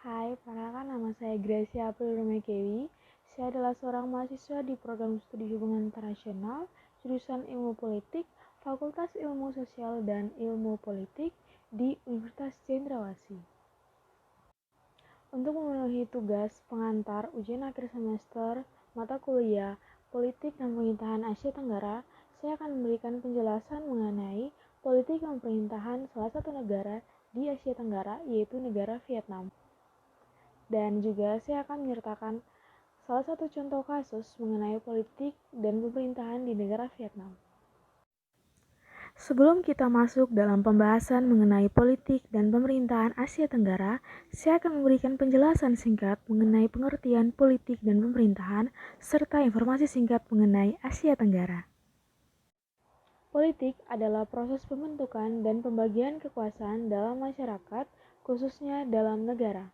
Hai, perkenalkan nama saya Gracia April Rumekewi. Saya adalah seorang mahasiswa di program studi hubungan internasional, jurusan Ilmu Politik, Fakultas Ilmu Sosial dan Ilmu Politik di Universitas Cendrawasih. Untuk memenuhi tugas pengantar ujian akhir semester mata kuliah Politik dan Pemerintahan Asia Tenggara, saya akan memberikan penjelasan mengenai politik dan pemerintahan salah satu negara di Asia Tenggara, yaitu negara Vietnam. Dan juga saya akan menyertakan salah satu contoh kasus mengenai politik dan pemerintahan di negara Vietnam. Sebelum kita masuk dalam pembahasan mengenai politik dan pemerintahan Asia Tenggara, saya akan memberikan penjelasan singkat mengenai pengertian politik dan pemerintahan, serta informasi singkat mengenai Asia Tenggara. Politik adalah proses pembentukan dan pembagian kekuasaan dalam masyarakat, khususnya dalam negara.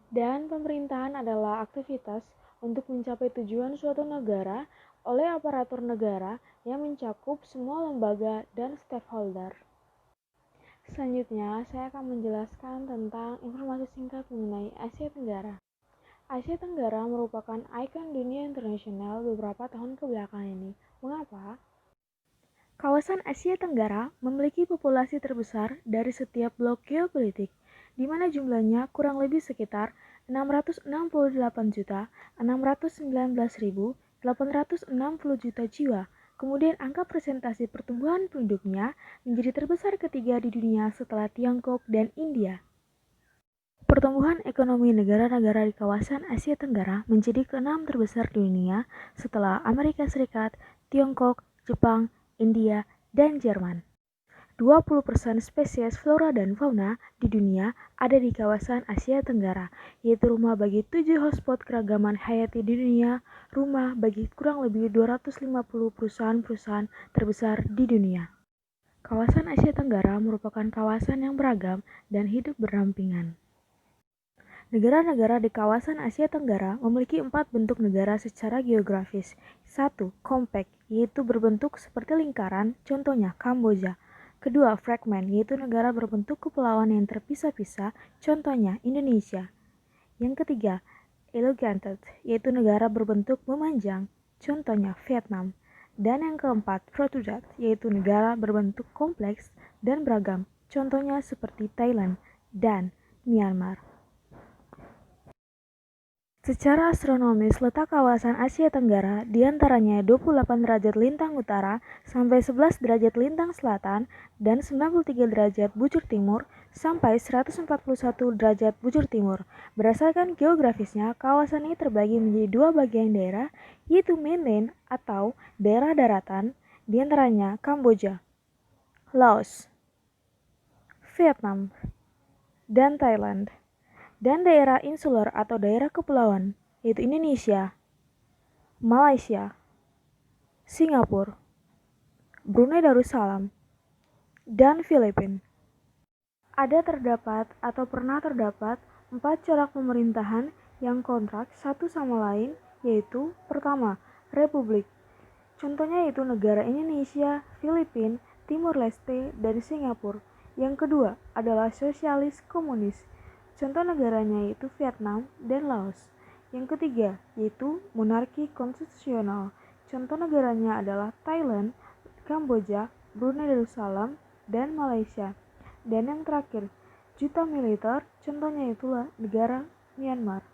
Dan pemerintahan adalah aktivitas untuk mencapai tujuan suatu negara oleh aparatur negara yang mencakup semua lembaga dan stakeholder. Selanjutnya, saya akan menjelaskan tentang informasi singkat mengenai Asia Tenggara. Asia Tenggara merupakan ikon dunia internasional beberapa tahun kebelakang ini. Mengapa? Kawasan Asia Tenggara memiliki populasi terbesar dari setiap blok geopolitik, di mana jumlahnya kurang lebih sekitar 668.619.860 juta jiwa. Kemudian angka presentasi pertumbuhan penduduknya menjadi terbesar ketiga di dunia setelah Tiongkok dan India. Pertumbuhan ekonomi negara-negara di kawasan Asia Tenggara menjadi keenam terbesar di dunia setelah Amerika Serikat, Tiongkok, Jepang, India, dan Jerman. 20% spesies flora dan fauna di dunia ada di kawasan Asia Tenggara, yaitu rumah bagi 7 hotspot keragaman hayati di dunia, rumah bagi kurang lebih 250 perusahaan-perusahaan terbesar di dunia. Kawasan Asia Tenggara merupakan kawasan yang beragam dan hidup berdampingan. Negara-negara di kawasan Asia Tenggara memiliki 4 bentuk negara secara geografis. 1. Compact, yaitu berbentuk seperti lingkaran, contohnya Kamboja. Kedua, fragment, yaitu negara berbentuk kepulauan yang terpisah-pisah, contohnya Indonesia. Yang ketiga, elongated, yaitu negara berbentuk memanjang, contohnya Vietnam. Dan yang keempat, protrusive, yaitu negara berbentuk kompleks dan beragam, contohnya seperti Thailand dan Myanmar. Secara astronomis, letak kawasan Asia Tenggara di antaranya 28 derajat lintang utara sampai 11 derajat lintang selatan dan 93 derajat bujur timur sampai 141 derajat bujur timur. Berdasarkan geografisnya, kawasan ini terbagi menjadi dua bagian daerah, yaitu mainland atau daerah daratan, di antaranya Kamboja, Laos, Vietnam, dan Thailand. Dan daerah insular atau daerah kepulauan, yaitu Indonesia, Malaysia, Singapura, Brunei Darussalam, dan Filipina. Terdapat atau pernah terdapat 4 corak pemerintahan yang kontrak satu sama lain, yaitu pertama, Republik. Contohnya yaitu negara Indonesia, Filipina, Timur Leste, dan Singapura. Yang kedua adalah sosialis komunis. Contoh negaranya yaitu Vietnam dan Laos. Yang ketiga yaitu monarki konstitusional. Contoh negaranya adalah Thailand, Kamboja, Brunei Darussalam, dan Malaysia. Dan yang terakhir, junta militer, contohnya itulah negara Myanmar.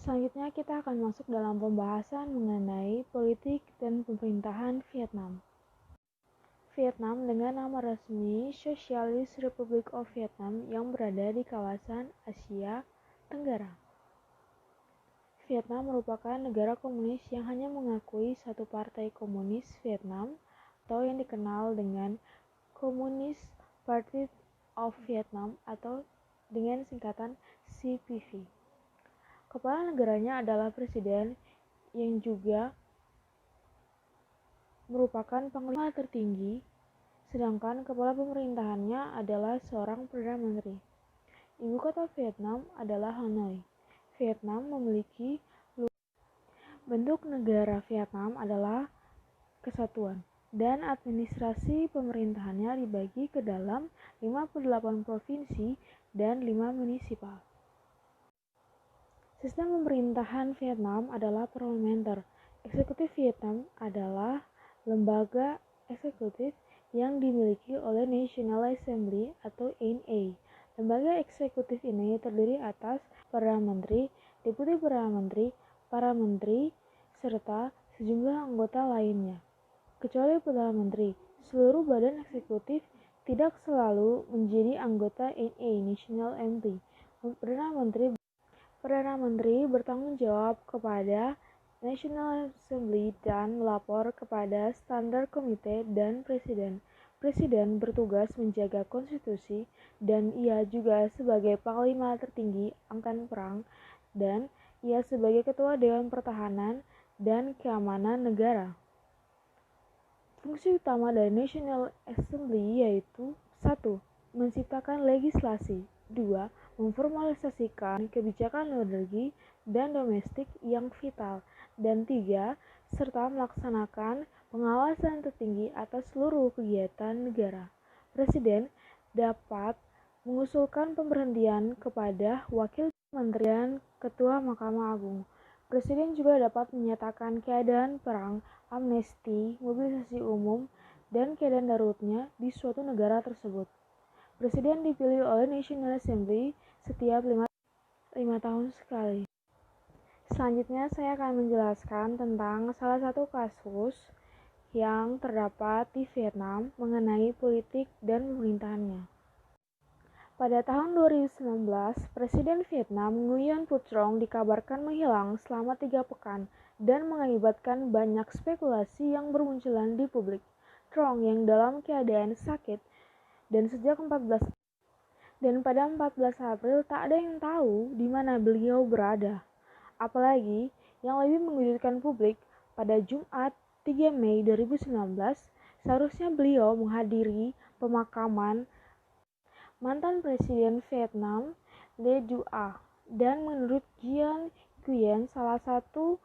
Selanjutnya kita akan masuk dalam pembahasan mengenai politik dan pemerintahan Vietnam. Vietnam dengan nama resmi Socialist Republic of Vietnam yang berada di kawasan Asia Tenggara. Vietnam merupakan negara komunis yang hanya mengakui satu partai komunis Vietnam atau yang dikenal dengan Communist Party of Vietnam atau dengan singkatan CPV. Kepala negaranya adalah presiden yang juga merupakan panglima tertinggi, sedangkan kepala pemerintahannya adalah seorang Perdana Menteri. Ibu kota Vietnam adalah Hanoi. Vietnam memiliki bentuk negara Vietnam adalah kesatuan, dan administrasi pemerintahannya dibagi ke dalam 58 provinsi dan 5 munisipal. Sistem pemerintahan Vietnam adalah parlementer. Eksekutif Vietnam adalah lembaga eksekutif yang dimiliki oleh National Assembly atau NA. Lembaga eksekutif ini terdiri atas Perdana Menteri, Deputi Perdana Menteri, para menteri, serta sejumlah anggota lainnya. Kecuali Perdana Menteri, seluruh badan eksekutif tidak selalu menjadi anggota NA, National Assembly. Perdana Menteri bertanggung jawab kepada National Assembly dan melapor kepada Standard Committee dan Presiden. Presiden bertugas menjaga konstitusi dan ia juga sebagai panglima tertinggi angkatan perang dan ia sebagai ketua Dewan Pertahanan dan Keamanan Negara. Fungsi utama dari National Assembly yaitu 1. Menciptakan legislasi, 2. Memformalisasikan kebijakan luar negeri dan domestik yang vital, dan 3. Serta melaksanakan pengawasan tertinggi atas seluruh kegiatan negara. Presiden dapat mengusulkan pemberhentian kepada Wakil Menteri dan Ketua Mahkamah Agung. Presiden juga dapat menyatakan keadaan perang, amnesti, mobilisasi umum, dan keadaan daruratnya di suatu negara tersebut. Presiden dipilih oleh National Assembly setiap 5 tahun sekali. Selanjutnya saya akan menjelaskan tentang salah satu kasus yang terdapat di Vietnam mengenai politik dan pemerintahannya. Pada tahun 2019, Presiden Vietnam Nguyen Phu Trong dikabarkan menghilang selama 3 pekan dan mengakibatkan banyak spekulasi yang bermunculan di publik. Trong yang dalam keadaan sakit dan pada 14 April tak ada yang tahu di mana beliau berada. Apalagi yang lebih mengejutkan publik, pada Jumat 3 Mei 2019 seharusnya beliau menghadiri pemakaman mantan Presiden Vietnam Le Duc dan menurut Gian Nguyen, salah satu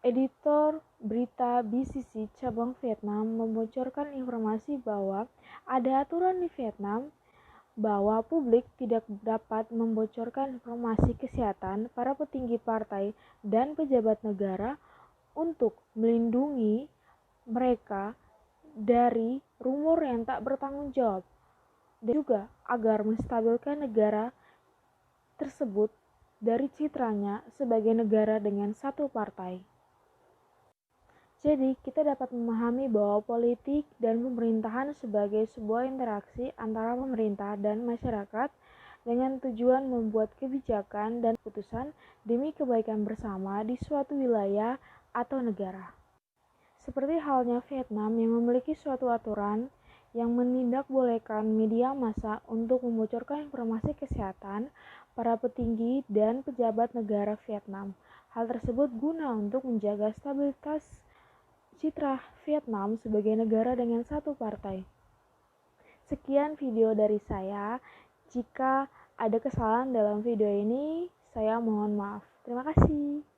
editor berita BCC cabang Vietnam, membocorkan informasi bahwa ada aturan di Vietnam bahwa publik tidak dapat membocorkan informasi kesehatan para petinggi partai dan pejabat negara untuk melindungi mereka dari rumor yang tak bertanggung jawab dan juga agar menstabilkan negara tersebut dari citranya sebagai negara dengan satu partai. Jadi, kita dapat memahami bahwa politik dan pemerintahan sebagai sebuah interaksi antara pemerintah dan masyarakat dengan tujuan membuat kebijakan dan keputusan demi kebaikan bersama di suatu wilayah atau negara. Seperti halnya Vietnam yang memiliki suatu aturan yang menindakbolehkan media massa untuk membocorkan informasi kesehatan para petinggi dan pejabat negara Vietnam. Hal tersebut guna untuk menjaga stabilitas citra Vietnam sebagai negara dengan satu partai. Sekian video dari saya. Jika ada kesalahan dalam video ini, saya mohon maaf. Terima kasih.